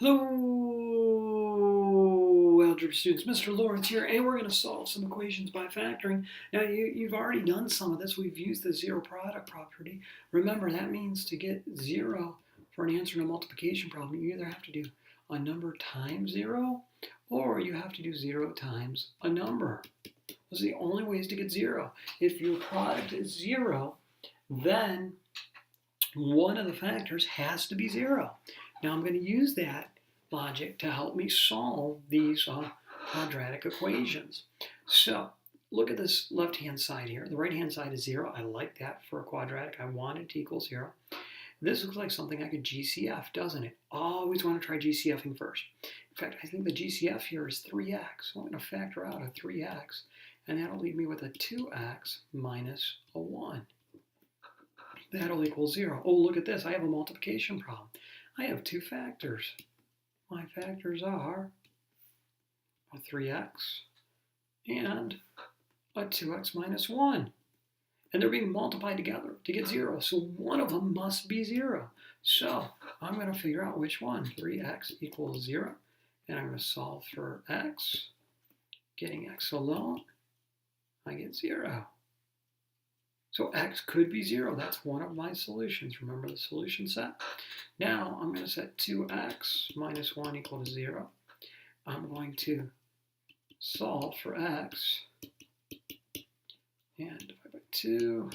Hello, algebra students. Mr. Laurence here, and we're going to solve some equations by factoring. Now, you've already done some of this. We've used the zero product property. Remember, that means to get zero for an answer in a multiplication problem, you either have to do a number times zero, or you have to do zero times a number. Those are the only ways to get zero. If your product is zero, then one of the factors has to be zero. Now I'm going to use that logic to help me solve these quadratic equations. So look at this left-hand side here. The right-hand side is 0. I like that for a quadratic. I want it to equal 0. This looks like something I could GCF, doesn't it? Always want to try GCFing first. In fact, I think the GCF here is 3x. So I'm going to factor out a 3x, and that'll leave me with a 2x minus a 1. That'll equal 0. Oh, look at this. I have a multiplication problem. I have two factors. My factors are a 3x and a 2x minus 1. And they're being multiplied together to get 0. So one of them must be 0. So I'm going to figure out which one. 3x equals 0. And I'm going to solve for x. Getting x alone, I get 0. So x could be 0. That's one of my solutions. Remember the solution set? Now I'm going to set 2x minus 1 equal to 0. I'm going to solve for x and divide by 2.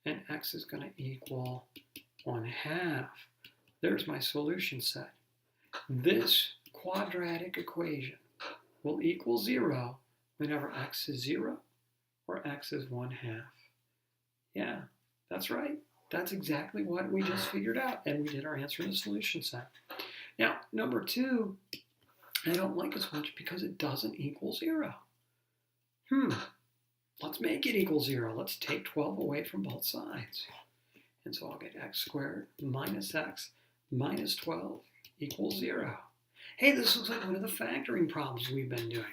And x is going to equal 1/2. There's my solution set. This quadratic equation will equal 0 whenever x is 0 or x is 1/2. Yeah, that's right. That's exactly what we just figured out, and we did our answer in the solution set. Now, number 2, I don't like as much because it doesn't equal 0. Let's make it equal 0. Let's take 12 away from both sides. And so I'll get x squared minus x minus 12 equals 0. Hey, this looks like one of the factoring problems we've been doing.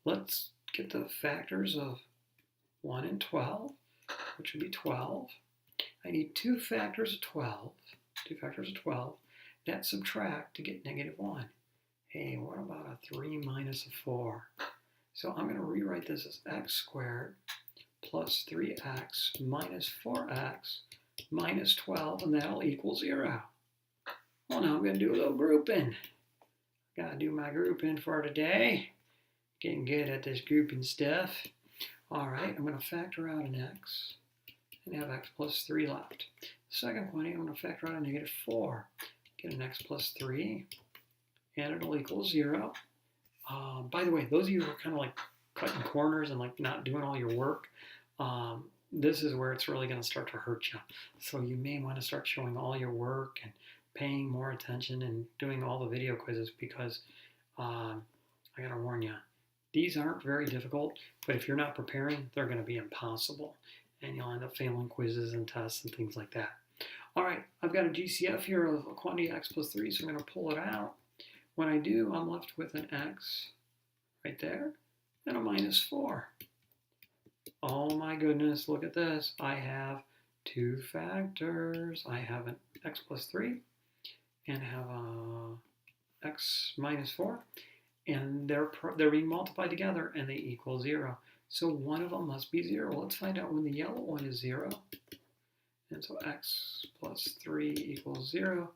Let's get the factors of 1 and 12. Which would be 12. I need two factors of 12. That subtract to get negative 1. Hey, what about a 3 minus a 4? So I'm going to rewrite this as x squared plus 3x minus 4x minus 12, and that'll equal 0. Well, now I'm going to do a little grouping. Got to do my grouping for today. Getting good at this grouping stuff. All right, I'm going to factor out an x and have x plus 3 left. The second quantity, I'm going to factor out a negative 4. Get an x plus 3, and it'll equal 0. By the way, those of you who are kind of like cutting corners and like not doing all your work, this is where it's really going to start to hurt you. So you may want to start showing all your work and paying more attention and doing all the video quizzes because I got to warn you, these aren't very difficult, but if you're not preparing, they're going to be impossible, and you'll end up failing quizzes and tests and things like that. All right, I've got a GCF here of a quantity x plus 3, so I'm going to pull it out. When I do, I'm left with an x right there and a minus 4. Oh my goodness, look at this. I have two factors. I have an x plus 3 and have a x minus 4. And they're being multiplied together, and they equal 0. So one of them must be 0. Let's find out when the yellow one is 0. And so x plus 3 equals 0.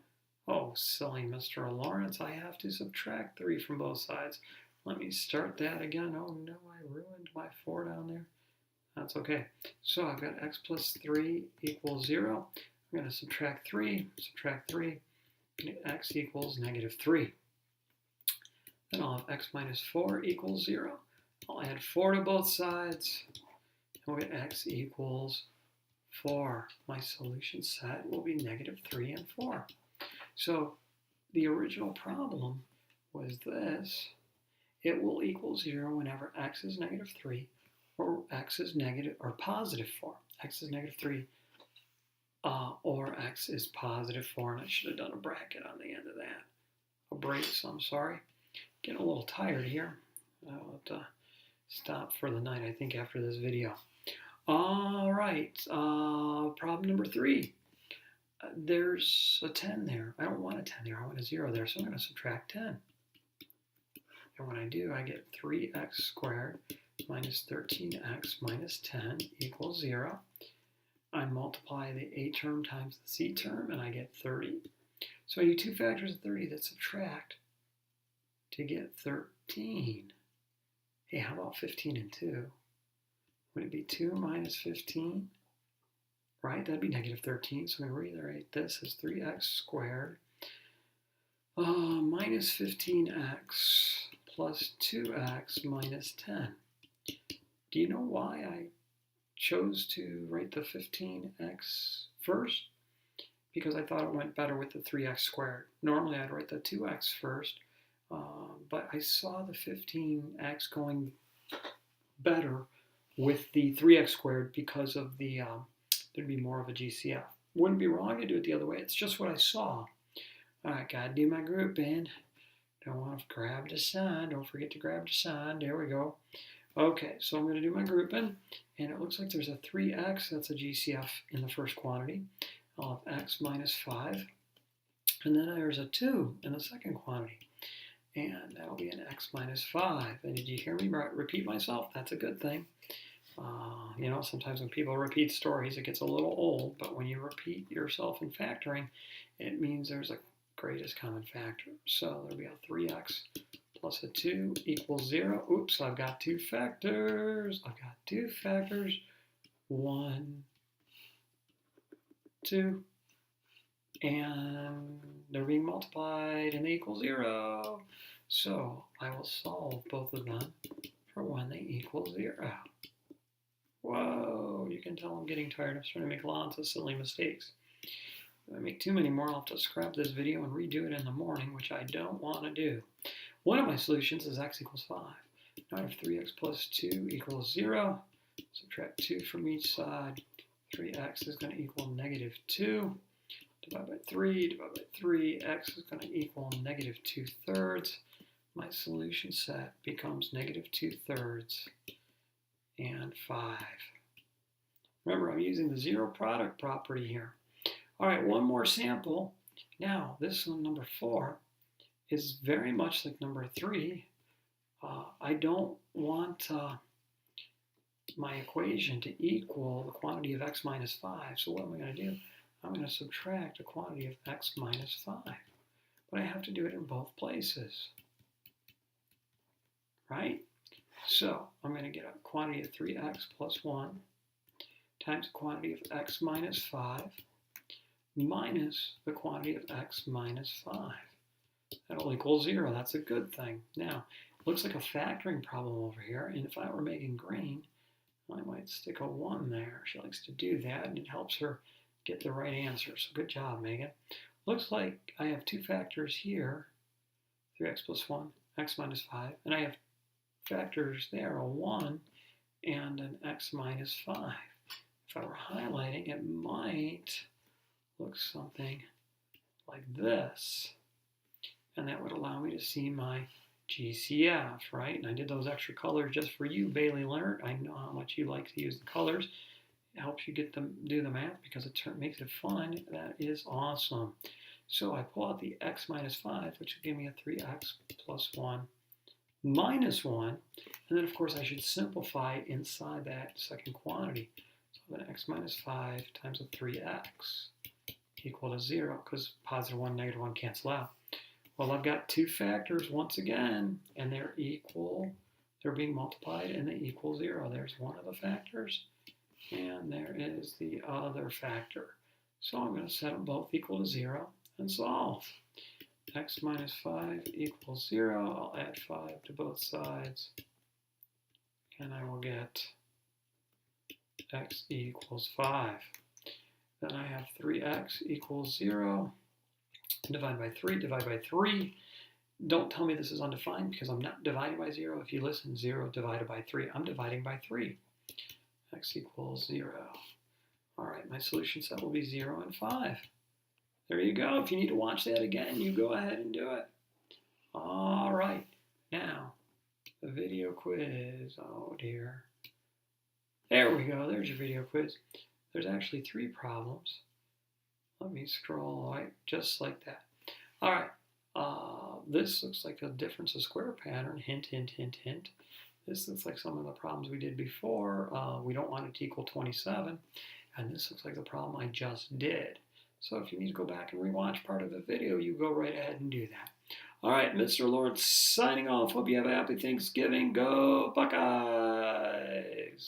Oh, silly Mr. Lawrence, I have to subtract 3 from both sides. Let me start that again. Oh no, I ruined my 4 down there. That's okay. So I've got x plus 3 equals 0. I'm going to subtract 3, and x equals negative 3. Then I'll have x minus 4 equals 0. I'll add 4 to both sides, and we'll get x equals 4. My solution set will be negative 3 and 4. So the original problem was this. It will equal 0 whenever x is negative 3 or x is negative or positive 4. X is negative 3 or x is positive 4, and I should have done a bracket on the end of that. A brace, I'm sorry. Getting a little tired here. I'll have to stop for the night, I think, after this video. All right, problem number 3. there's a 10 there. I don't want a 10 there. I want a 0 there. So I'm going to subtract 10. And when I do, I get 3x squared minus 13x minus 10 equals 0. I multiply the a term times the c term, and I get 30. So I do two factors of 30 that subtract to get 13. Hey, how about 15 and 2? Would it be 2 minus 15? Right, that'd be negative 13. So I'm going to rewrite this as 3x squared minus 15x plus 2x minus 10. Do you know why I chose to write the 15x first? Because I thought it went better with the 3x squared. Normally I'd write the 2x first, but I saw the 15x going better with the 3x squared because of the there'd be more of a GCF. Wouldn't be wrong to do it the other way. It's just what I saw. All right, gotta do my grouping. Don't want to grab the sign. Don't forget to grab the sign. There we go. Okay, so I'm going to do my grouping, and it looks like there's a 3x. That's a GCF in the first quantity. I'll have x minus 5. And then there's a 2 in the second quantity. And that'll be an x minus 5. And did you hear me repeat myself? That's a good thing. You know, sometimes when people repeat stories, it gets a little old, but when you repeat yourself in factoring, it means there's a greatest common factor. So there'll be a 3x plus a 2 equals 0. Oops, I've got two factors. 1, 2. And they're being multiplied and they equal 0. So I will solve both of them for when they equal 0. Whoa, you can tell I'm getting tired. I'm starting to make lots of silly mistakes. If I make too many more, I'll have to scrap this video and redo it in the morning, which I don't want to do. One of my solutions is x equals 5. Now I have 3x plus 2 equals 0. Subtract 2 from each side. 3x is going to equal negative 2. Divide by 3, x is going to equal negative 2/3. My solution set becomes negative 2/3 and 5. Remember, I'm using the zero product property here. All right, one more sample. Now, this one, number 4, is very much like number 3. I don't want my equation to equal the quantity of x minus 5. So what am I going to do? I'm going to subtract a quantity of x minus 5. But I have to do it in both places. Right? So I'm going to get a quantity of 3x plus 1 times the quantity of x minus 5 minus the quantity of x minus 5. That'll equal 0. That's a good thing. Now, it looks like a factoring problem over here. And if I were making green, I might stick a 1 there. She likes to do that, and it helps her get the right answer. So good job, Megan. Looks like I have two factors here, 3x plus 1, x minus 5. And I have factors there, a 1 and an x minus 5. If I were highlighting, it might look something like this. And that would allow me to see my GCF, right? And I did those extra colors just for you, Bailey Leonard. I know how much you like to use the colors. It helps you get them do the math because it makes it fun. That is awesome. So I pull out the x minus 5, which will give me a 3x plus 1 minus 1. And then, of course, I should simplify inside that second quantity. So I have an x minus 5 times a 3x equal to 0 because positive 1, negative 1 cancel out. Well, I've got two factors once again, and they're equal. They're being multiplied, and they equal 0. There's one of the factors, and there is the other factor. So I'm going to set them both equal to 0 and solve. X minus 5 equals 0. I'll add 5 to both sides, and I will get x equals 5. Then I have 3x equals 0. Divide by 3, divide by 3. Don't tell me this is undefined because I'm not dividing by 0. If you listen, 0 divided by 3. I'm dividing by 3. X equals 0. All right, my solution set will be 0 and 5. There you go. If you need to watch that again, you go ahead and do it. All right, now the video quiz. Oh dear. There we go. There's your video quiz. There's actually 3 problems. Let me scroll right, just like that. All right. This looks like a difference of square pattern. Hint, hint, hint, hint. This looks like some of the problems we did before. We don't want it to equal 27. And this looks like the problem I just did. So if you need to go back and rewatch part of the video, you go right ahead and do that. All right, Mr. Lawrence signing off. Hope you have a happy Thanksgiving. Go Buckeyes!